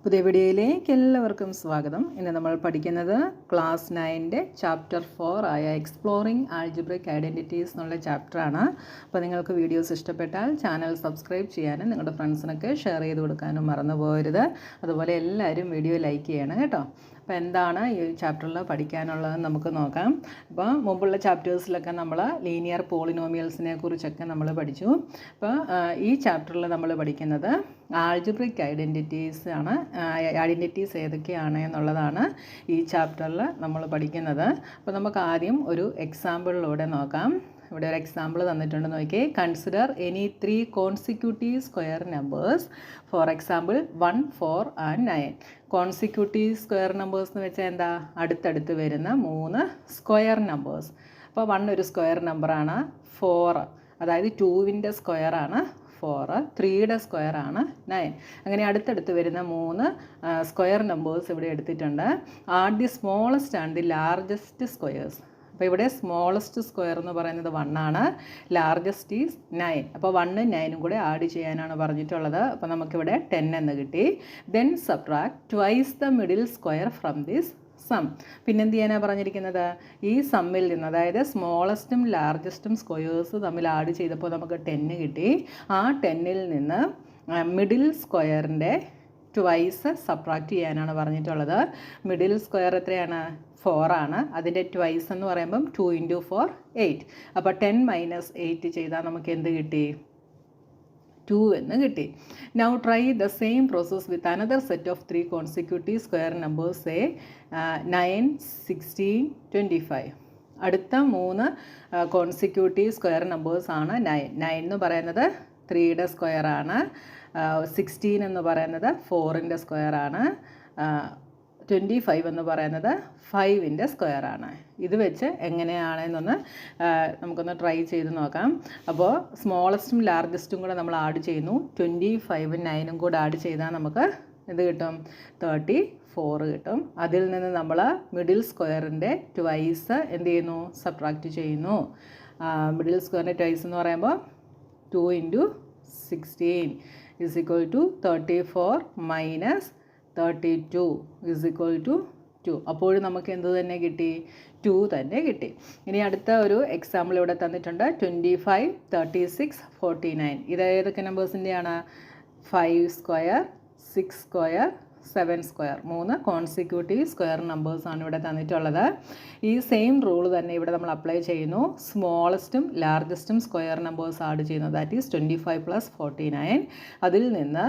പുതിയ വീഡിയോയിലേക്ക് എല്ലാവർക്കും സ്വാഗതം. ഇന്ന് നമ്മൾ പഠിക്കുന്നത് ക്ലാസ് 9 ചാപ്റ്റർ 4 ആയ എക്സ്പ്ലോറിംഗ് ആൾജിബ്രിക് ഐഡൻറ്റിറ്റീസ് എന്നുള്ള ചാപ്റ്ററാണ്. അപ്പോൾ നിങ്ങൾക്ക് വീഡിയോസ് ഇഷ്ടപ്പെട്ടാൽ ചാനൽ സബ്സ്ക്രൈബ് ചെയ്യാനും നിങ്ങളുടെ ഫ്രണ്ട്സിനൊക്കെ ഷെയർ ചെയ്ത് കൊടുക്കാനും മറന്നു പോകരുത്. അതുപോലെ എല്ലാവരും വീഡിയോ ലൈക്ക് ചെയ്യണം കേട്ടോ. അപ്പോൾ എന്താണ് ഈ ചാപ്റ്ററിൽ പഠിക്കാനുള്ളതെന്ന് നമുക്ക് നോക്കാം. അപ്പോൾ മുമ്പുള്ള ചാപ്റ്റേഴ്സിലൊക്കെ നമ്മൾ ലീനിയർ പോളിനോമിയൽസിനെ കുറിച്ചൊക്കെ നമ്മൾ പഠിച്ചു. അപ്പോൾ ഈ ചാപ്റ്ററിൽ നമ്മൾ പഠിക്കുന്നത് ആൾജിബ്രിക് ഐഡൻറ്റിറ്റീസ് ആണ്. ഐഡൻറ്റിറ്റീസ് ഏതൊക്കെയാണ് എന്നുള്ളതാണ് ഈ ചാപ്റ്ററിൽ നമ്മൾ പഠിക്കുന്നത്. അപ്പോൾ നമുക്ക് ആദ്യം ഒരു എക്സാമ്പിളിലൂടെ നോക്കാം. ഇവിടെ ഒരു എക്സാമ്പിൾ തന്നിട്ടുണ്ട്, നോക്കിയേ. Consider any 3 consecutive square numbers, for example 1, 4 and 9. Consecutive square numbers എന്ന് വെച്ചാൽ എന്താ? അടുത്തടുത്ത് വരുന്ന 3 സ്ക്വയർ നമ്പേഴ്സ്. അപ്പോൾ 1 ഒരു സ്ക്വയർ നമ്പറാണ്, 4 അതായത് 2ൻ്റെ സ്ക്വയറാണ് 4, 3യുടെ സ്ക്വയറാണ് 9. അങ്ങനെ അടുത്തടുത്ത് വരുന്ന 3 സ്ക്വയർ നമ്പേഴ്സ് ഇവിടെ എടുത്തിട്ടുണ്ട്. Are the smallest and the largest squares. അപ്പോൾ ഇവിടെ സ്മോളസ്റ്റ് സ്ക്വയർ എന്ന് പറയുന്നത് 1 ആണ്, ലാർജസ്റ്റ് ഈസ് 9. അപ്പോൾ 1ഉം 9ഉം കൂടെ ആഡ് ചെയ്യാനാണ് പറഞ്ഞിട്ടുള്ളത്. അപ്പോൾ നമുക്കിവിടെ 10 എന്ന് കിട്ടി. Then subtract twice the middle square from this sum. പിന്നെന്ത് ചെയ്യാനാണ് പറഞ്ഞിരിക്കുന്നത്? ഈ സമ്മിൽ നിന്ന്, അതായത് സ്മോളസ്റ്റും ലാർജസ്റ്റും സ്ക്വയേഴ്സ് തമ്മിൽ ആഡ് ചെയ്തപ്പോൾ നമുക്ക് 10 കിട്ടി. ആ 10ൽ നിന്ന് മിഡിൽ സ്ക്വയറിൻ്റെ ട്വൈസ് സബ്ട്രാക്ട് ചെയ്യാനാണ് പറഞ്ഞിട്ടുള്ളത്. മിഡിൽ സ്ക്വയർ എത്രയാണ്? 4 ആണ്. അതിൻ്റെ ട്വൈസ് എന്ന് പറയുമ്പം 2 × 4 8. അപ്പോൾ 10 - 8 ചെയ്താൽ നമുക്ക് എന്ത് കിട്ടി? 2 എന്ന് കിട്ടി. Now try the same process with another set of 3 consecutive square numbers, say 9, 16, 25. അടുത്ത 3 കോൺസിക്യൂട്ടീവ് സ്ക്വയർ നമ്പേഴ്സാണ് 9 എന്ന് പറയുന്നത് 3യുടെ സ്ക്വയറാണ്, 16 എന്ന് പറയുന്നത് 4ൻ്റെ സ്ക്വയറാണ്, 25 എന്ന് പറയുന്നത് 5ൻ്റെ സ്ക്വയറാണ്. ഇത് വെച്ച് എങ്ങനെയാണെന്നൊന്ന് നമുക്കൊന്ന് ട്രൈ ചെയ്ത് നോക്കാം. അപ്പോൾ സ്മോളസ്റ്റും ലാർജസ്റ്റും കൂടെ നമ്മൾ ആഡ് ചെയ്യുന്നു. 25ഉം 9ഉം കൂടെ ആഡ് ചെയ്താൽ നമുക്ക് എന്ത് കിട്ടും? 34 കിട്ടും. അതിൽ നിന്ന് നമ്മൾ മിഡിൽ സ്ക്വയറിൻ്റെ ട്വൈസ് എന്ത് ചെയ്യുന്നു? സബ്ട്രാക്റ്റ് ചെയ്യുന്നു. മിഡിൽ സ്ക്വയറിൻ്റെ ട്വൈസ് എന്ന് പറയുമ്പോൾ 2 × 16 is equal to 34 - 32 is equal to 2. അപ്പോൾ നമുക്ക് എന്ത് തന്നെ കിട്ടി? 2 തന്നെ കിട്ടി. ഇനി അടുത്ത ഒരു എക്സാമ്പിൾ ഇവിടെ തന്നിട്ടുണ്ട്. 25, 36, 49. ഇത് ഏതൊക്കെ നമ്പേഴ്സിൻ്റെയാണ്? 5 square, 6 square, 7 square. 3 consecutive square നമ്പേഴ്സാണ് ഇവിടെ തന്നിട്ടുള്ളത്. ഈ സെയിം റൂൾ തന്നെ ഇവിടെ നമ്മൾ അപ്ലൈ ചെയ്യുന്നു. സ്മോളസ്റ്റും ലാർജസ്റ്റും സ്ക്വയർ നമ്പേഴ്സ് ആഡ് ചെയ്യുന്നു. That is 25 + 49. അതിൽ നിന്ന്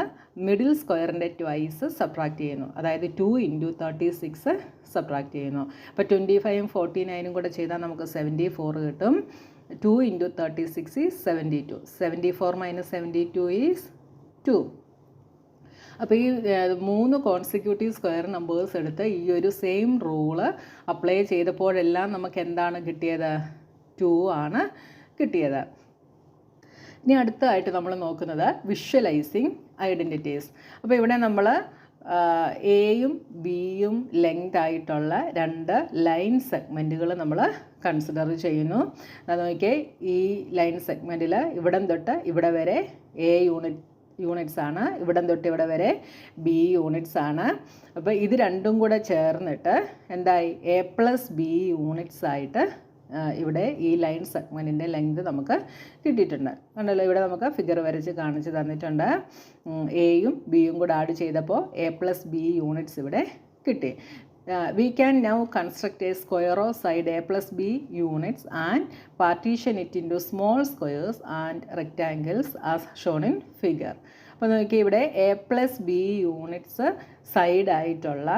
മിഡിൽ സ്ക്വയറിൻ്റെ ട്വൈസ് സബ്ട്രാക്ട് ചെയ്യുന്നു. അതായത് 2 × 36 സബ്ട്രാക്ട് ചെയ്യുന്നു. അപ്പോൾ 25ഉം 49ഉം കൂടെ ചെയ്താൽ നമുക്ക് 74 കിട്ടും. 2 × 36 ഈസ് 72. 74 - 72 ഈസ് 2. അപ്പോൾ ഈ 3 കോൺസിക്യൂട്ടീവ് സ്ക്വയർ നമ്പേഴ്സ് എടുത്ത് ഈ ഒരു സെയിം റൂള് അപ്ലൈ ചെയ്തപ്പോഴെല്ലാം നമുക്ക് എന്താണ് കിട്ടിയത്? 2 ആണ് കിട്ടിയത്. ഇനി അടുത്തതായിട്ട് നമ്മൾ നോക്കുന്നത് വിഷ്വലൈസിങ് ഐഡൻറ്റിറ്റീസ്. അപ്പോൾ ഇവിടെ നമ്മൾ എയും ബിയും ലെങ്ത് ആയിട്ടുള്ള 2 ലൈൻ സെഗ്മെൻറ്റുകൾ നമ്മൾ കൺസിഡർ ചെയ്യുന്നു. അത് നോക്കിയേ, ഈ ലൈൻ സെഗ്മെൻറ്റിൽ ഇവിടം തൊട്ട് ഇവിടെ വരെ എ യൂണിറ്റ്സ് ആണ്, ഇവിടം തൊട്ട് ഇവിടെ വരെ ബി യൂണിറ്റ്സ് ആണ്. അപ്പോൾ ഇത് രണ്ടും കൂടെ ചേർന്നിട്ട് എന്തായി? A+B യൂണിറ്റ്സ് ആയിട്ട് ഇവിടെ ഈ ലൈൻ സെഗ്മെൻറ്റിൻ്റെ ലെങ്ത് നമുക്ക് കിട്ടിയിട്ടുണ്ട്. കണ്ടല്ലോ, ഇവിടെ നമുക്ക് ഫിഗർ വരച്ച് കാണിച്ച് തന്നിട്ടുണ്ട്. എയും ബിയും കൂടെ ആഡ് ചെയ്തപ്പോൾ A+B യൂണിറ്റ്സ് ഇവിടെ കിട്ടി. We can now construct a square of side A+B units and partition it into small squares and rectangles as shown in figure. അപ്പോൾ നോക്കി, ഇവിടെ A+B യൂണിറ്റ്സ് സൈഡായിട്ടുള്ള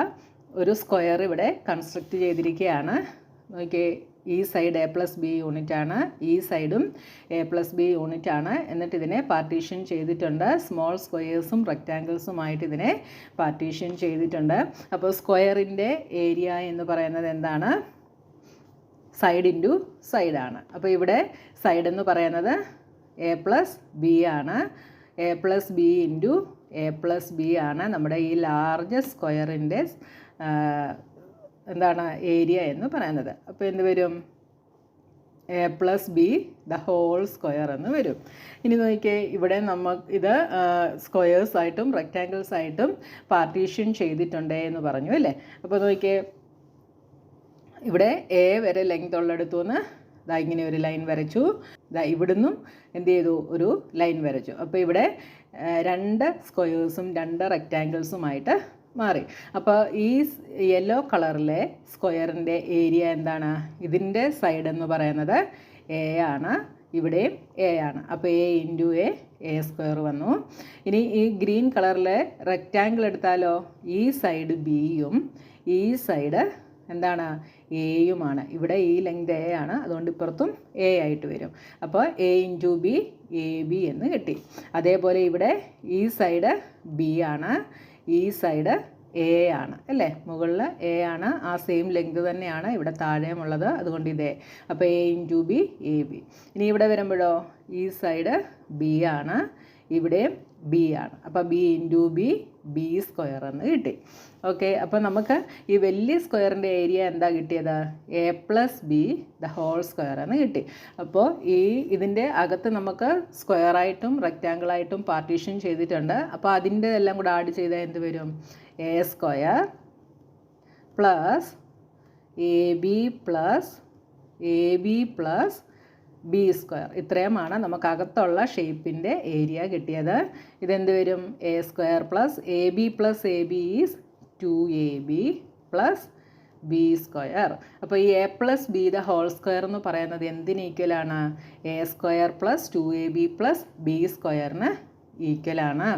ഒരു സ്ക്വയർ ഇവിടെ കൺസ്ട്രക്റ്റ് ചെയ്തിരിക്കുകയാണ്. നോക്കി, ഈ സൈഡ് A+B യൂണിറ്റാണ്, ഈ സൈഡും A+B യൂണിറ്റാണ്. എന്നിട്ട് ഇതിനെ പാർട്ടീഷൻ ചെയ്തിട്ടുണ്ട്. സ്മോൾ സ്ക്വയേഴ്സും റെക്റ്റാങ്കിൾസുമായിട്ട് ഇതിനെ പാർട്ടീഷൻ ചെയ്തിട്ടുണ്ട്. അപ്പോൾ സ്ക്വയറിൻ്റെ ഏരിയ എന്ന് പറയുന്നത് എന്താണ്? സൈഡ് ഇൻറ്റു സൈഡാണ്. അപ്പോൾ ഇവിടെ സൈഡ് എന്ന് പറയുന്നത് A+B ആണ്. A+B × A+B ആണ് നമ്മുടെ ഈ ലാർജ് സ്ക്വയറിൻ്റെ എന്താണ്? ഏരിയ എന്ന് പറയുന്നത്. അപ്പോൾ എന്ത് വരും? A plus B the whole square എന്ന് വരും. ഇനി നോക്കിയേ, ഇവിടെ ഇത് സ്ക്വയേഴ്സ് ആയിട്ടും റെക്റ്റാങ്കിൾസ് ആയിട്ടും പാർട്ടീഷൻ ചെയ്തിട്ടുണ്ട് എന്ന് പറഞ്ഞു അല്ലേ. അപ്പോൾ നോക്കിയേ, ഇവിടെ എ വരെ ലെങ്ത് ഉള്ളിടത്തു നിന്ന് ദാ ഇങ്ങനെ ഒരു ലൈൻ വരച്ചു. ദാ ഇവിടുന്നും എന്ത് ചെയ്തു, ഒരു ലൈൻ വരച്ചു. അപ്പോൾ ഇവിടെ 2 സ്ക്വയേഴ്സും 2 റെക്റ്റാങ്കിൾസുമായിട്ട് മാറി. അപ്പോൾ ഈ യെല്ലോ കളറിലെ സ്ക്വയറിൻ്റെ ഏരിയ എന്താണ്? ഇതിൻ്റെ സൈഡ് എന്ന് പറയുന്നത് എ ആണ്, ഇവിടെയും എ ആണ്. അപ്പോൾ എ ഇൻറ്റു എ സ്ക്വയർ വന്നു. ഇനി ഈ ഗ്രീൻ കളറിലെ റെക്റ്റാങ്കിൾ എടുത്താലോ, ഈ സൈഡ് ബിയും ഈ സൈഡ് എന്താണ്, എയുമാണ്. ഇവിടെ ഈ ലെങ്ത് എ ആണ്, അതുകൊണ്ട് ഇപ്പുറത്തും എ ആയിട്ട് വരും. അപ്പോൾ A into B A B എന്ന് കിട്ടി. അതേപോലെ ഇവിടെ ഈ സൈഡ് ബി ആണ്, ഈ സൈഡ് എ ആണ് അല്ലേ, മുകളിൽ എ ആണ്, ആ സെയിം ലെങ്ത് തന്നെയാണ് ഇവിടെ താഴെയുമുള്ളത്, അതുകൊണ്ട് ഇതേ. അപ്പോൾ A into B A B. ഇനി ഇവിടെ വരുമ്പോഴോ, ഈ സൈഡ് ബി ആണ്, ഇവിടെയും ബി ആണ്. അപ്പോൾ B into B B square എന്ന് കിട്ടി. ഓക്കെ, അപ്പോൾ നമുക്ക് ഈ വലിയ സ്ക്വയറിൻ്റെ ഏരിയ എന്താ കിട്ടിയത്? A plus B the whole square എന്ന് കിട്ടി. അപ്പോൾ ഇതിൻ്റെ അകത്ത് നമുക്ക് സ്ക്വയറായിട്ടും റെക്റ്റാങ്കിളായിട്ടും പാർട്ടീഷൻ ചെയ്തിട്ടുണ്ട്. അപ്പോൾ അതിൻ്റെ എല്ലാം കൂടെ ആഡ് ചെയ്താൽ എന്ത് വരും? A square plus A B plus B square. ഇത്രയുമാണ് നമുക്കകത്തുള്ള ഷേപ്പിൻ്റെ ഏരിയ കിട്ടിയത്. ഇതെന്ത് വരും? A square plus A B is 2ab plus B square. അപ്പോൾ ഈ A plus B the whole square എന്ന് പറയുന്നത് എന്തിന് ഈക്വലാണ്? A square plus 2ab plus B സ്ക്വയറിന് ഈക്വലാണ്.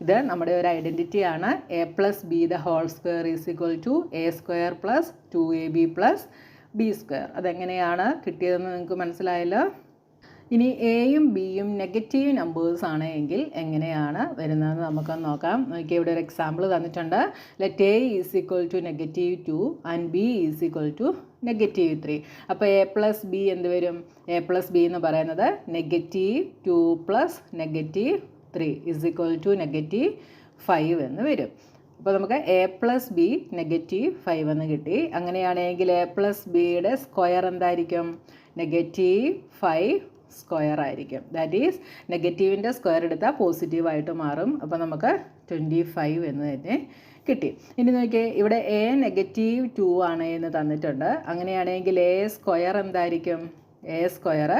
ഇത് നമ്മുടെ ഒരു ഐഡൻറ്റിറ്റിയാണ്. A plus B the whole square is equal to A square plus 2ab plus B square. അതെങ്ങനെയാണ് കിട്ടിയതെന്ന് നിങ്ങൾക്ക് മനസ്സിലായല്ലോ. ഇനി എയും ബിയും നെഗറ്റീവ് നമ്പേഴ്സ് ആണ് എങ്കിൽ എങ്ങനെയാണ് വരുന്നതെന്ന് നമുക്കൊന്ന് നോക്കാം. നോക്കിയാൽ ഇവിടെ ഒരു എക്സാമ്പിൾ തന്നിട്ടുണ്ട്. Let A is equal to -2 and B is equal to -3. അപ്പോൾ എ പ്ലസ് ബി എന്ത് വരും? എ പ്ലസ് ബി എന്ന് പറയുന്നത് -2 പ്ലസ് -3 ഈസ് ഈക്വൽ ടു -5 എന്ന് വരും. അപ്പോൾ നമുക്ക് എ പ്ലസ് ബി -5 എന്ന് കിട്ടി. അങ്ങനെയാണെങ്കിൽ എ പ്ലസ് ബിയുടെ സ്ക്വയർ എന്തായിരിക്കും? -5 സ്ക്വയർ ആയിരിക്കും. ദാറ്റ് ഈസ് നെഗറ്റീവിൻ്റെ സ്ക്വയർ എടുത്താൽ പോസിറ്റീവായിട്ട് മാറും. അപ്പോൾ നമുക്ക് 25 എന്ന് തന്നെ കിട്ടി. ഇനി നോക്കിയേ, ഇവിടെ എ -2 ആണ് എന്ന് തന്നിട്ടുണ്ട്. അങ്ങനെയാണെങ്കിൽ എ സ്ക്വയർ എന്തായിരിക്കും? എ സ്ക്വയർ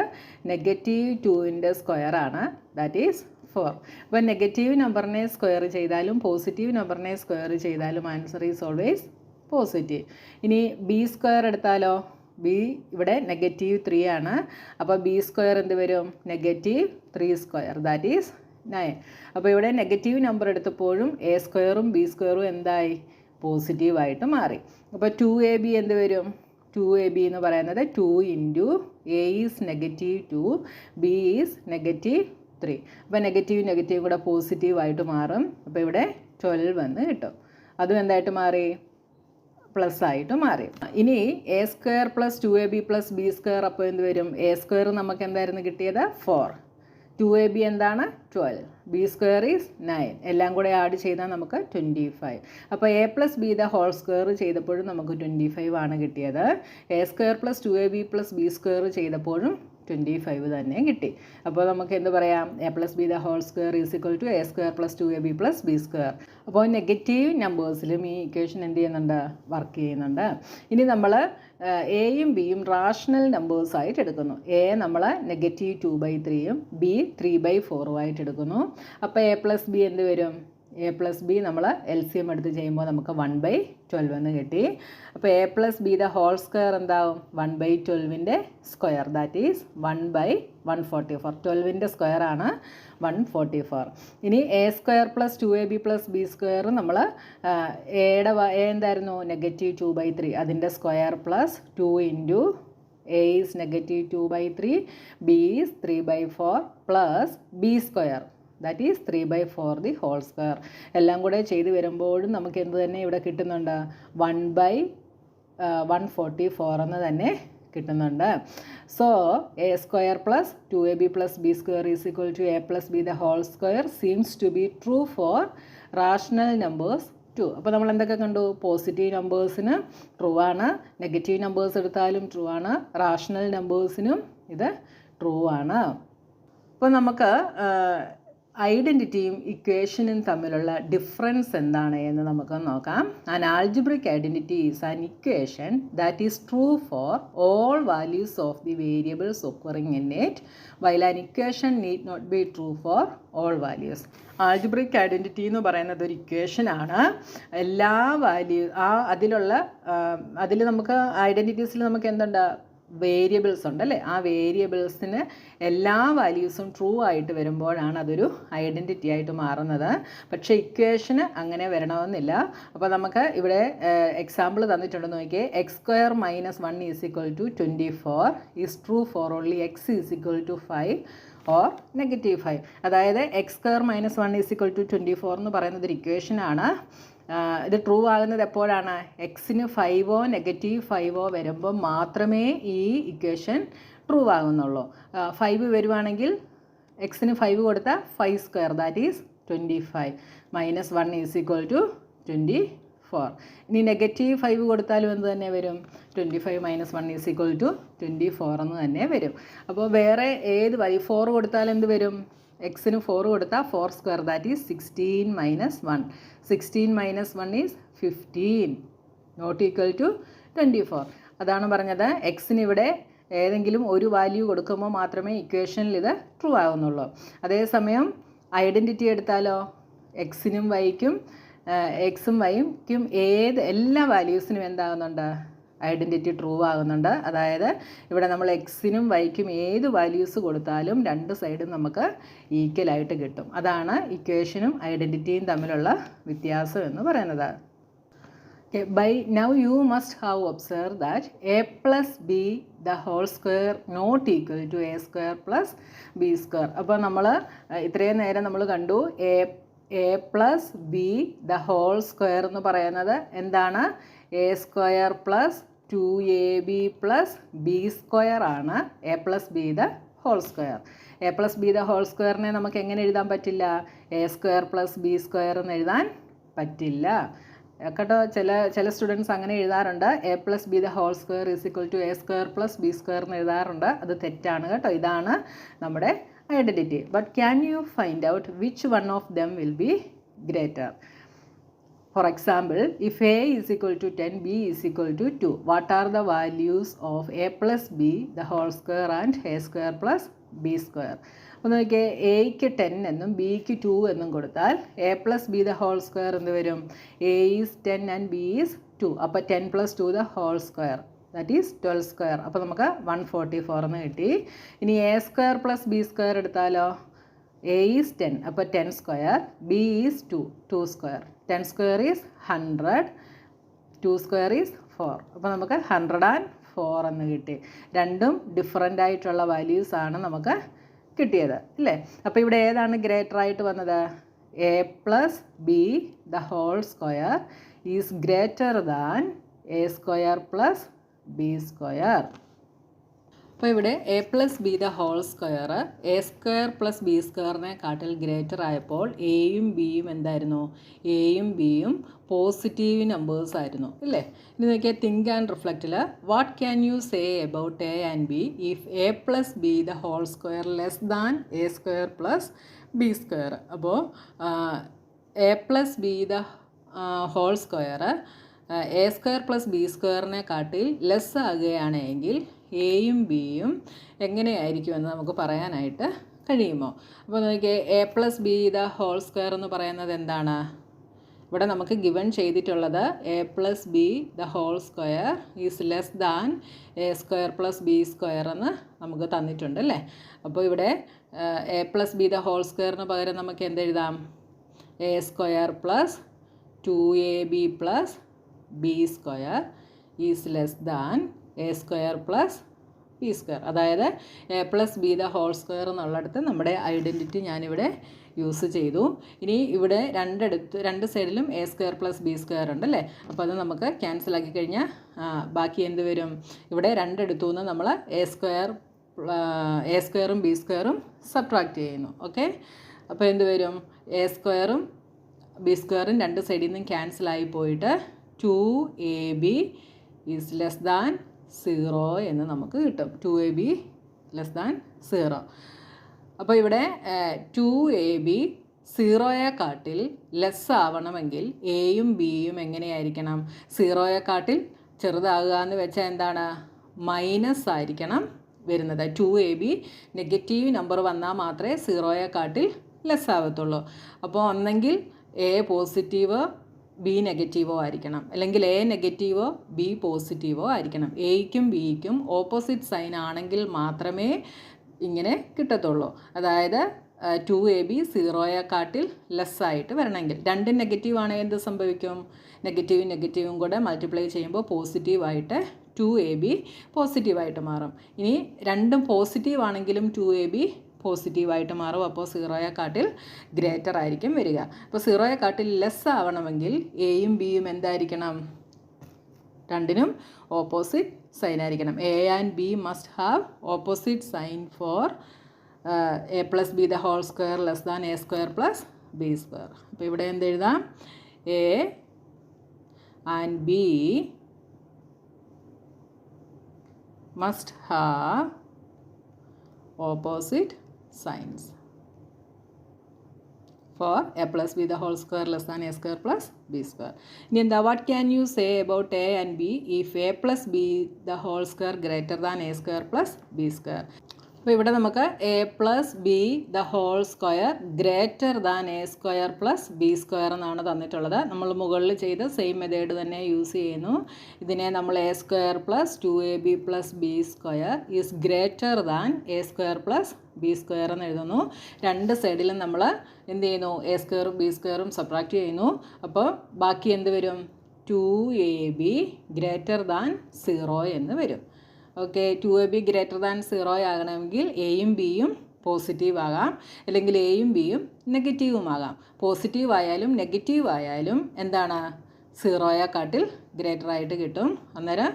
-2ൻ്റെ സ്ക്വയറാണ്, ദാറ്റ് ഈസ് 4. അപ്പോൾ നെഗറ്റീവ് നമ്പറിനെ സ്ക്വയർ ചെയ്താലും പോസിറ്റീവ് നമ്പറിനെ സ്ക്വയർ ചെയ്താലും ആൻസർ ഈസ് ഓൾവേസ് പോസിറ്റീവ്. ഇനി ബി സ്ക്വയർ എടുത്താലോ? ബി ഇവിടെ -3 ആണ്. അപ്പോൾ ബി സ്ക്വയർ എന്ത് വരും? -3 സ്ക്വയർ, ദാറ്റ് ഈസ് 9. അപ്പോൾ ഇവിടെ നെഗറ്റീവ് നമ്പർ എടുത്തപ്പോഴും എ സ്ക്വയറും ബി സ്ക്വയറും എന്തായി? പോസിറ്റീവായിട്ട് മാറി. അപ്പോൾ 2ab എന്ത് വരും? 2ab എന്ന് പറയുന്നത് 2 into A is -2 B is -3. അപ്പോൾ നെഗറ്റീവ് കൂടെ പോസിറ്റീവായിട്ട് മാറും. അപ്പോൾ ഇവിടെ 12 എന്ന് കിട്ടും. അതും എന്തായിട്ട് മാറി? പ്ലസ് ആയിട്ട് മാറി. ഇനി A square plus 2ab plus B square അപ്പോൾ എന്ത് വരും? എ സ്ക്വയർ നമുക്ക് എന്തായിരുന്നു കിട്ടിയത്? 4. 2ab എന്താണ്? 12. B square is 9. എല്ലാം കൂടെ ആഡ് ചെയ്താൽ നമുക്ക് 25. അപ്പോൾ A plus B the whole square ചെയ്തപ്പോഴും നമുക്ക് 25 ആണ് കിട്ടിയത്. A square plus 2ab plus B square ചെയ്തപ്പോഴും 25 തന്നെ കിട്ടി. അപ്പോൾ നമുക്ക് എന്ത് പറയാം? A plus B the whole square is equal to A square plus 2ab plus B square. അപ്പോൾ നെഗറ്റീവ് നമ്പേഴ്സിലും ഈ ഇക്വേഷൻ എന്ത് ചെയ്യുന്നുണ്ട്? വർക്ക് ചെയ്യുന്നുണ്ട്. ഇനി നമ്മൾ എയും ബിയും റാഷണൽ നമ്പേഴ്സായിട്ട് എടുക്കുന്നു. എ നമ്മൾ -2/3യും ബി 3/4 ആയിട്ട് എടുക്കുന്നു. അപ്പോൾ എ പ്ലസ് ബി എന്ത് വരും? എ പ്ലസ് ബി നമ്മൾ LCM എടുത്ത് ചെയ്യുമ്പോൾ നമുക്ക് 1/12 എന്ന് കിട്ടി. അപ്പോൾ A plus B the whole square എന്താവും? 1/12ൻ്റെ സ്ക്വയർ, ദാറ്റ് ഈസ് 1/144. 12ൻ്റെ സ്ക്വയർ ആണ് 144. ഇനി A square plus 2ab plus B square നമ്മൾ എയുടെ എന്തായിരുന്നു? -2/3, അതിൻ്റെ square plus 2 into A is -2/3 B is 3/4 plus B square, that is 3/4 the whole square. എല്ലാം കൂടെ ചെയ്ത് വരുമ്പോഴും നമുക്ക് എന്ത് തന്നെ ഇവിടെ കിട്ടുന്നുണ്ട്? 1/144 എന്ന് തന്നെ കിട്ടുന്നുണ്ട്. So A square plus 2ab plus B square is equal to A plus B the whole square seems to be true for rational numbers 2. അപ്പോൾ നമ്മൾ എന്തൊക്കെ കണ്ടു? പോസിറ്റീവ് നമ്പേഴ്സിന് ട്രൂ ആണ്, നെഗറ്റീവ് നമ്പേഴ്സ് എടുത്താലും ട്രൂ ആണ്, റാഷണൽ നമ്പേഴ്സിനും ഇത് ട്രൂ ആണ്. അപ്പോൾ നമുക്ക് ഐഡൻറ്റിറ്റിയും ഇക്വേഷനും തമ്മിലുള്ള ഡിഫറൻസ് എന്താണ് എന്ന് നമുക്ക് നോക്കാം. An algebraic identity is an equation that is true for all values of the variables occurring in it while an equation need not be true for all values. Algebraic identity എന്ന് പറയുന്നത് ഒരു ഇക്വേഷനാണ്. എല്ലാ അതിൽ നമുക്ക് ഐഡൻറ്റിറ്റീസിൽ നമുക്ക് എന്തുണ്ട്? വേരിയബിൾസ് ഉണ്ടല്ലേ, ആ വേരിയബിൾസിന് എല്ലാ വാല്യൂസും ട്രൂ ആയിട്ട് വരുമ്പോഴാണ് അതൊരു ഐഡൻറ്റിറ്റി ആയിട്ട് മാറുന്നത്. പക്ഷേ ഇക്വേഷന് അങ്ങനെ വരണമെന്നില്ല. അപ്പോൾ നമുക്ക് ഇവിടെ എക്സാമ്പിൾ തന്നിട്ടുണ്ടെന്ന് നോക്കിയേ. x² - 1 = 24 is true four only x = 5 or -5. അതായത് x² - 1 = 24 എന്ന് പറയുന്നത് ഒരു ഇക്വേഷനാണ്. ഇത് ട്രൂ ആകുന്നത് എപ്പോഴാണ്? എക്സിന് 5ഓ -5ഓ വരുമ്പോൾ മാത്രമേ ഈ ഇക്വേഷൻ ട്രൂ ആകുന്നുള്ളൂ. 5 വരുവാണെങ്കിൽ എക്സിന് 5 കൊടുത്താൽ 5² ദാറ്റ് ഈസ് 25 -1 = 24. ഇനി -5 കൊടുത്താലും എന്ത് തന്നെ വരും? 25 - 1 = 24 എന്ന് തന്നെ വരും. അപ്പോൾ വേറെ ഏത് 4 കൊടുത്താൽ എന്ത് വരും? എക്സിന് 4 കൊടുത്താൽ 4² ദാറ്റ് ഈസ് 16 - 1. 16 - 1 ഈസ് 15 നോട്ട് ഈക്വൽ ടു 24. അതാണ് പറഞ്ഞത്. എക്സിന് ഇവിടെ ഏതെങ്കിലും ഒരു വാല്യൂ കൊടുക്കുമ്പോൾ മാത്രമേ ഇക്വേഷനിൽ ഇത് ട്രൂ ആകുന്നുള്ളൂ. അതേസമയം ഐഡൻറ്റിറ്റി എടുത്താലോ, എക്സും വൈക്കും എല്ലാ വാല്യൂസിനും എന്താകുന്നുണ്ട്? ഐഡൻറ്റിറ്റി ട്രൂ ആകുന്നുണ്ട്. അതായത് ഇവിടെ നമ്മൾ എക്സിനും വൈക്കും ഏത് വാല്യൂസ് കൊടുത്താലും രണ്ട് സൈഡും നമുക്ക് ഈക്വലായിട്ട് കിട്ടും. അതാണ് ഇക്വേഷനും ഐഡൻറ്റിറ്റിയും തമ്മിലുള്ള വ്യത്യാസം എന്ന് പറയുന്നത്. By now you must have observed that a plus b the whole square not equal to a square plus b square. അപ്പോൾ നമ്മൾ ഇത്രയും നേരം നമ്മൾ കണ്ടു a plus b the whole square എന്ന് പറയുന്നത് എന്താണ്? a² plus 2ab plus b square ആണ് a plus b the whole square. a plus b the whole squareനെ നമുക്ക് എങ്ങനെ എഴുതാൻ പറ്റില്ല? a² plus b square എന്ന് എഴുതാൻ പറ്റില്ല കേട്ടോ. ചില സ്റ്റുഡൻസ് അങ്ങനെ എഴുതാറുണ്ട്. a plus b the whole square is equal to a² plus b square എന്ന് എഴുതാറുണ്ട്. അത് തെറ്റാണ് കേട്ടോ. ഇതാണ് നമ്മുടെ identity. But can you find out which one of them will be greater? For example, if a is equal to 10, b is equal to 2, what are the values of a plus b the whole square and a² plus b square? അപ്പോൾ നോക്കിയേ, എയ്ക്ക് 10 എന്നും ബിക്ക് 2 എന്നും കൊടുത്താൽ a plus b the whole square എന്ത് വരും? a is 10 and b is 2. അപ്പോൾ 10 plus 2 the whole square that is 12². അപ്പോൾ നമുക്ക് 144 എന്ന് കിട്ടി. ഇനി a² plus b square എടുത്താലോ, a is 10 അപ്പോൾ 10², b is 2² 10² is 100, 2² is 4. അപ്പോൾ നമുക്ക് 104 എന്ന് കിട്ടി. രണ്ടും ഡിഫറൻ്റ് ആയിട്ടുള്ള വാല്യൂസ് ആണ് നമുക്ക് കിട്ടിയത് അല്ലേ? അപ്പോൾ ഇവിടെ ഏതാണ് ഗ്രേറ്റർ ആയിട്ട് വന്നത്? a plus b the whole square is greater than a² plus b square. അപ്പോൾ ഇവിടെ a plus b the whole square a² plus b squareനെ കാട്ടിൽ ഗ്രേറ്റർ ആയപ്പോൾ എയും ബിയും എന്തായിരുന്നു? എയും ബിയും പോസിറ്റീവ് നമ്പേഴ്സ് ആയിരുന്നു അല്ലേ? ഇനി നോക്കിയാൽ തിങ്ക് ആൻഡ് റിഫ്ലക്റ്റിൽ what can you say about A and B if a plus b the whole square less than a² plus b square? അപ്പോൾ a plus b the whole square a² plus b squareനെ കാട്ടിൽ less ആകുകയാണെങ്കിൽ എയും ബിയും എങ്ങനെയായിരിക്കുമെന്ന് നമുക്ക് പറയാനായിട്ട് കഴിയുമോ? അപ്പോൾ നോക്കിയേ, a plus b the whole square എന്ന് പറയുന്നത് എന്താണ്? ഇവിടെ നമുക്ക് ഗിവൺ ചെയ്തിട്ടുള്ളത് a plus b the whole square is less than a² plus b square എന്ന് നമുക്ക് തന്നിട്ടുണ്ട് അല്ലേ? അപ്പോൾ ഇവിടെ a plus b the whole squareന് പകരം നമുക്ക് എന്തെഴുതാം? a² plus 2ab plus b square is less than a² plus b square. അതായത് a plus b the whole square എന്നുള്ളിടത്ത് നമ്മുടെ ഐഡൻറ്റിറ്റി ഞാനിവിടെ യൂസ് ചെയ്തു. ഇനി ഇവിടെ രണ്ട് സൈഡിലും a² plus b square ഉണ്ടല്ലേ? അപ്പോൾ അത് നമുക്ക് ക്യാൻസൽ ആക്കി കഴിഞ്ഞാൽ ബാക്കി എന്ത് വരും? ഇവിടെ രണ്ടിടത്തു നിന്ന് നമ്മൾ a²ഉം b squareഉം സബ്ട്രാക്റ്റ് ചെയ്യുന്നു. ഓക്കെ, അപ്പോൾ എന്ത് വരും? a²ഉം ബി സ്ക്വയറും രണ്ട് സൈഡിൽ നിന്നും ക്യാൻസലായി പോയിട്ട് 2ab ഈസ് ലെസ് ദാൻ 0 എന്ന് നമുക്ക് കിട്ടും. 2ab less than 0. അപ്പോൾ ഇവിടെ 2ab 0യെക്കാട്ടിൽ ലെസ് ആവണമെങ്കിൽ എയും ബിയും എങ്ങനെയായിരിക്കണം? 0യെക്കാട്ടിൽ ചെറുതാകുക എന്ന് വെച്ചാൽ എന്താണ്? മൈനസ് ആയിരിക്കണം വരുന്നത്. 2ab നെഗറ്റീവ് നമ്പർ വന്നാൽ മാത്രമേ 0യെക്കാട്ടിൽ ലെസ് ആവത്തുള്ളൂ. അപ്പോൾ ഒന്നെങ്കിൽ എ പോസിറ്റീവ് ബി നെഗറ്റീവോ ആയിരിക്കണം, അല്ലെങ്കിൽ എ നെഗറ്റീവോ ബി പോസിറ്റീവോ ആയിരിക്കണം. എയ്ക്കും ബിക്കും ഓപ്പോസിറ്റ് സൈൻ ആണെങ്കിൽ മാത്രമേ ഇങ്ങനെ കിട്ടത്തുള്ളൂ. അതായത് 2ab 0യെക്കാട്ടിൽ ലെസ്സായിട്ട് വരണമെങ്കിൽ. രണ്ടും നെഗറ്റീവ് ആണെങ്കിൽ എന്ത് സംഭവിക്കും? നെഗറ്റീവും കൂടെ മൾട്ടിപ്ലൈ ചെയ്യുമ്പോൾ പോസിറ്റീവായിട്ട് 2ab പോസിറ്റീവായിട്ട് മാറും. ഇനി രണ്ടും പോസിറ്റീവ് ആണെങ്കിലും 2ab പോസിറ്റീവായിട്ട് മാറും. അപ്പോൾ 0യെക്കാട്ടിൽ ഗ്രേറ്റർ ആയിരിക്കും വരിക. അപ്പോൾ 0യെക്കാട്ടിൽ ലെസ് ആവണമെങ്കിൽ എയും ബിയും എന്തായിരിക്കണം? രണ്ടിനും ഓപ്പോസിറ്റ് സൈൻ ആയിരിക്കണം. A and B must have opposite sign for A plus B the whole square less than A square plus B square. അപ്പോൾ ഇവിടെ എന്തെഴുതാം? A and B must have opposite signs for a plus b the whole square less than a square plus b square. Then what can you say about a and b if a plus b the whole square greater than a square plus b square? അപ്പോൾ ഇവിടെ നമുക്ക് A plus B the whole square greater than A square plus B square എന്നാണ് തന്നിട്ടുള്ളത്. നമ്മൾ മുകളിൽ ചെയ്ത same method തന്നെ use ചെയ്യുന്നു. ഇതിനെ നമ്മൾ A square plus 2ab plus B square is greater than A square plus B square എന്ന് എഴുതുന്നു. രണ്ട് സൈഡിലും നമ്മൾ എന്ത് ചെയ്യുന്നു? എ സ്ക്വയറും ബി സ്ക്വയറും സബ്ട്രാക്റ്റ് ചെയ്യുന്നു. അപ്പോൾ ബാക്കി എന്ത് വരും? 2ab ഗ്രേറ്റർ ദാൻ 0 എന്ന് വരും. ഓക്കെ, 2ab ഗ്രേറ്റർ ദാൻ 0 ആകണമെങ്കിൽ എയും ബിയും പോസിറ്റീവ് ആകാം, അല്ലെങ്കിൽ എയും ബിയും നെഗറ്റീവും ആകാം. പോസിറ്റീവ് ആയാലും നെഗറ്റീവ് ആയാലും എന്താണ്? 0യെക്കാട്ടിൽ ഗ്രേറ്റർ ആയിട്ട് കിട്ടും. അന്നേരം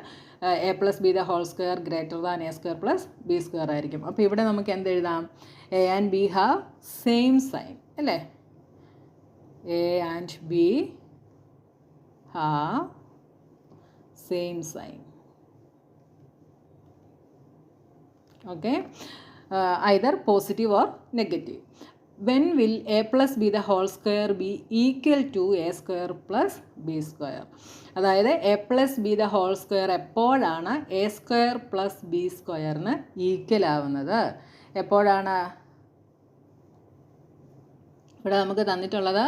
A plus B the whole square greater than A square plus B square ആയിരിക്കും. അപ്പോൾ ഇവിടെ നമുക്ക് എന്തെഴുതാം? A and B have same sign അല്ലേ? A and B have same sign. Okay, either positive or negative. When will a plus b the whole square be equal to a square plus b square? അതായത് A plus B the whole square എപ്പോഴാണ് A square plus B സ്ക്വയറിന് equal ആവുന്നത്? എപ്പോഴാണ്? ഇവിടെ നമുക്ക് തന്നിട്ടുള്ളത്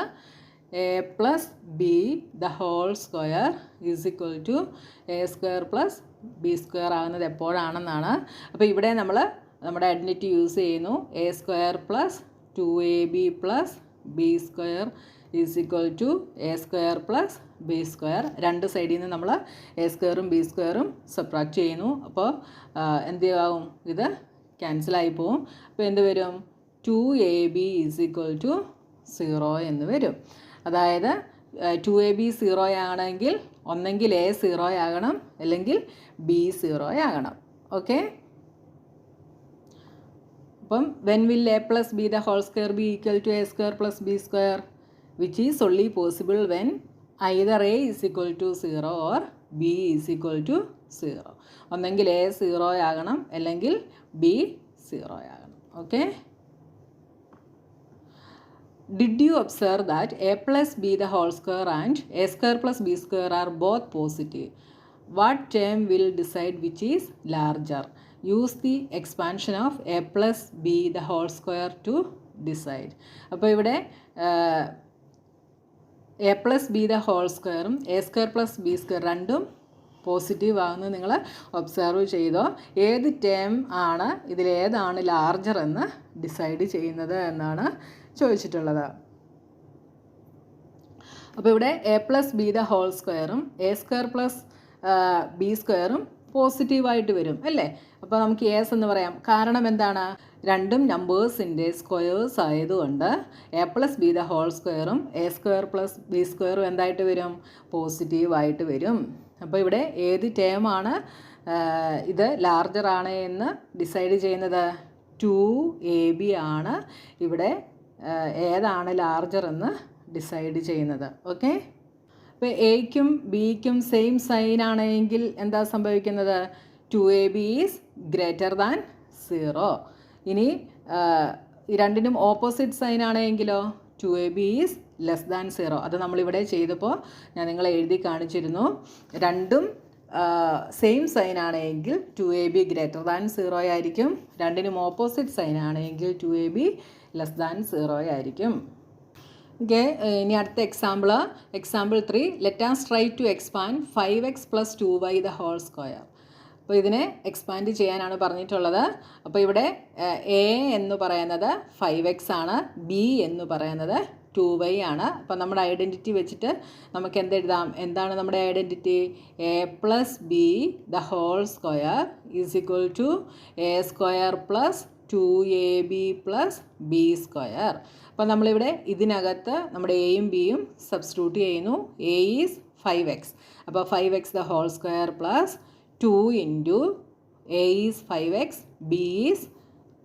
A plus B the whole square is equal to A square plus B square ആകുന്നത് എപ്പോഴാണെന്നാണ്. അപ്പോൾ ഇവിടെ നമ്മൾ നമ്മുടെ ഐഡൻറ്റിറ്റി യൂസ് ചെയ്യുന്നു. A square plus 2ab plus B square is equal to A square plus B square. രണ്ട് സൈഡിൽ നിന്ന് നമ്മൾ എ സ്ക്വയറും ബി സ്ക്വയറും സബ്ട്രാക്റ്റ് ചെയ്യുന്നു. അപ്പോൾ എന്ത് ആവും? ഇത് ക്യാൻസലായി പോവും. അപ്പോൾ എന്ത് വരും? 2ab ഈസ് ഈക്വൽ ടു 0 എന്ന് വരും. അതായത് 2ab 0 ആണെങ്കിൽ ഒന്നെങ്കിൽ എ 0 ആകണം, അല്ലെങ്കിൽ ബി 0 ആകണം. ഓക്കെ, അപ്പം when will A plus B the whole square be equal to A square plus B square? Which is only possible when either A is equal to 0 or B is equal to 0. ഒന്നെങ്കിൽ A 0 ആകണം, അല്ലെങ്കിൽ B 0 ആകണം. Okay, did you observe that a plus b the whole square and a square plus b square are both positive? What term will decide which is larger? Use the expansion of a plus b the whole square to decide. അപ്പോൾ ഇവിടെ A plus B the whole സ്ക്വയറും A square plus B square രണ്ടും positive ആകുന്നത് നിങ്ങൾ observe ചെയ്തോ? ഏത് term ആണ് ഇതിലേതാണ് ലാർജർ എന്ന് ഡിസൈഡ് ചെയ്യുന്നത് എന്നാണ് ചോദിച്ചിട്ടുള്ളത്. അപ്പോൾ ഇവിടെ A plus B the whole സ്ക്വയറും എ സ്ക്വയർ പ്ലസ് ബി സ്ക്വയറും പോസിറ്റീവായിട്ട് വരും അല്ലേ? അപ്പോൾ നമുക്ക് എസ് എന്ന് പറയാം. കാരണം എന്താണ്? രണ്ടും നമ്പേഴ്സിൻ്റെ സ്ക്വയേഴ്സ് ആയതുകൊണ്ട് A plus B the whole സ്ക്വയറും എ സ്ക്വയർ പ്ലസ് ബി സ്ക്വയറും എന്തായിട്ട് വരും? പോസിറ്റീവായിട്ട് വരും. അപ്പോൾ ഇവിടെ ഏത് ടേമാണ് ഇത് ലാർജർ ആണ് എന്ന് ഡിസൈഡ് ചെയ്യുന്നത്? 2ab ആണ് ഇവിടെ ഏതാണ് ലാർജർ എന്ന് ഡിസൈഡ് ചെയ്യുന്നത്. ഓക്കെ, ഇപ്പോൾ എയ്ക്കും ബിക്കും സെയിം സൈൻ ആണെങ്കിൽ എന്താ സംഭവിക്കുന്നത്? 2AB is greater than 0. ഇനി രണ്ടിനും ഓപ്പോസിറ്റ് സൈൻ ആണെങ്കിലോ 2AB ഈസ് ലെസ് ദാൻ 0. അത് നമ്മളിവിടെ ചെയ്തപ്പോൾ ഞാൻ നിങ്ങളെ എഴുതി കാണിച്ചിരുന്നു. രണ്ടും സെയിം സൈൻ ആണെങ്കിൽ 2AB ഗ്രേറ്റർ ദാൻ 0 ആയിരിക്കും. രണ്ടിനും ഓപ്പോസിറ്റ് സൈൻ ആണെങ്കിൽ 2AB ലെസ് ദാൻ 0 ആയിരിക്കും. ഓക്കെ, ഇനി അടുത്ത example 3. Let us try to expand 5x plus 2y the whole square. അപ്പോൾ ഇതിനെ എക്സ്പാൻഡ് ചെയ്യാനാണ് പറഞ്ഞിട്ടുള്ളത്. അപ്പോൾ ഇവിടെ എ എന്ന് പറയുന്നത് 5x ആണ്, ബി എന്ന് പറയുന്നത് 2y ആണ്. അപ്പോൾ നമ്മുടെ ഐഡൻറ്റിറ്റി വെച്ചിട്ട് നമുക്ക് എന്തെഴുതാം? എന്താണ് നമ്മുടെ identity? A plus B the whole square is equal to A square plus 2AB plus B square. അപ്പോൾ നമ്മളിവിടെ ഇതിനകത്ത് നമ്മുടെ എയും ബിയും സബ്സ്റ്റിറ്റ്യൂട്ട് ചെയ്യുന്നു. എ ഈസ് 5x, അപ്പോൾ 5x the whole square plus 2 into A is 5x, B is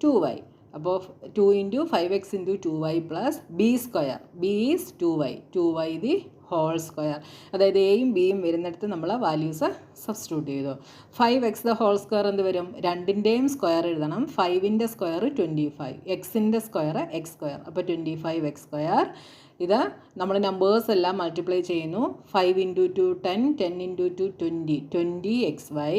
2y. അപ്പോൾ 2 into 5x into 2y plus B square, B is 2y the whole square. അതായത് എയും ബിയും വരുന്നിടത്ത് നമ്മൾ വാല്യൂസ് സബ്സ്റ്റിറ്റ്യൂട്ട് ചെയ്തു. 5x the whole square എന്ത് വരും? രണ്ടിൻ്റെയും സ്ക്വയർ എഴുതണം. 5ൻ്റെ സ്ക്വയർ 25, എക്സിൻ്റെ സ്ക്വയർ എക്സ് സ്ക്വയർ, അപ്പോൾ 25x സ്ക്വയർ. ഇത് നമ്മൾ നമ്പേഴ്സ് എല്ലാം മൾട്ടിപ്ലൈ ചെയ്യുന്നു. 5 ഇൻറ്റു 2 10, 10 ഇൻറ്റു 2 20, 20xy.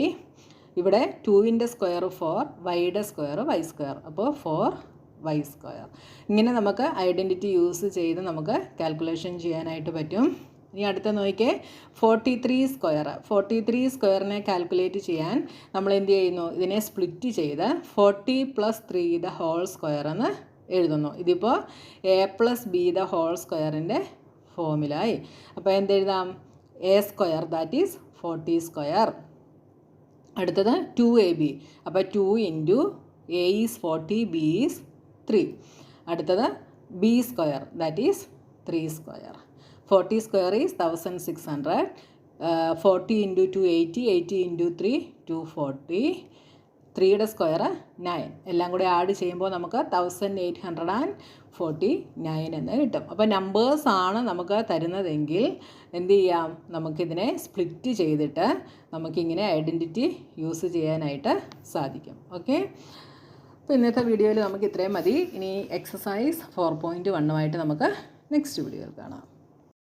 ഇവിടെ 2ൻ്റെ സ്ക്വയർ 4, വൈയുടെ സ്ക്വയർ y സ്ക്വയർ, അപ്പോൾ 4y സ്ക്വയർ. ഇങ്ങനെ നമുക്ക് ഐഡൻറ്റിറ്റി യൂസ് ചെയ്ത് നമുക്ക് കാൽക്കുലേഷൻ ചെയ്യാനായിട്ട് പറ്റും. ഇനി അടുത്ത നോക്കിയേ, 43 സ്ക്വയറിനെ കാൽക്കുലേറ്റ് ചെയ്യാൻ നമ്മൾ എന്ത് ചെയ്യുന്നു? ഇതിനെ സ്പ്ലിറ്റ് ചെയ്ത് 40 പ്ലസ് 3 ദ ഹോൾ സ്ക്വയർ എന്ന് എഴുതുന്നു. ഇതിപ്പോൾ A plus B the whole സ്ക്വയറിൻ്റെ ഫോമിലായി. അപ്പോൾ എന്തെഴുതാം? A square that is 40 square. അടുത്തത് 2AB, അപ്പോൾ 2 into A is 40, B is 3. അടുത്തത് B square that is 3 square. 40 square is 1600. 40 into 2 80, 80 into 3 240. 3യുടെ സ്ക്വയർ 9. എല്ലാം കൂടെ ആഡ് ചെയ്യുമ്പോൾ നമുക്ക് 1849 എന്ന് കിട്ടും. അപ്പോൾ നമ്പേഴ്സാണ് നമുക്ക് തരുന്നതെങ്കിൽ എന്ത് ചെയ്യാം? നമുക്കിതിനെ സ്പ്ലിറ്റ് ചെയ്തിട്ട് നമുക്കിങ്ങനെ ഐഡൻറ്റിറ്റി യൂസ് ചെയ്യാനായിട്ട് സാധിക്കും. ഓക്കെ, അപ്പോൾ ഇന്നത്തെ വീഡിയോയിൽ നമുക്ക് ഇത്രയും മതി. ഇനി എക്സസൈസ് 4.1 നമുക്ക് നെക്സ്റ്റ് വീഡിയോയിൽ കാണാം.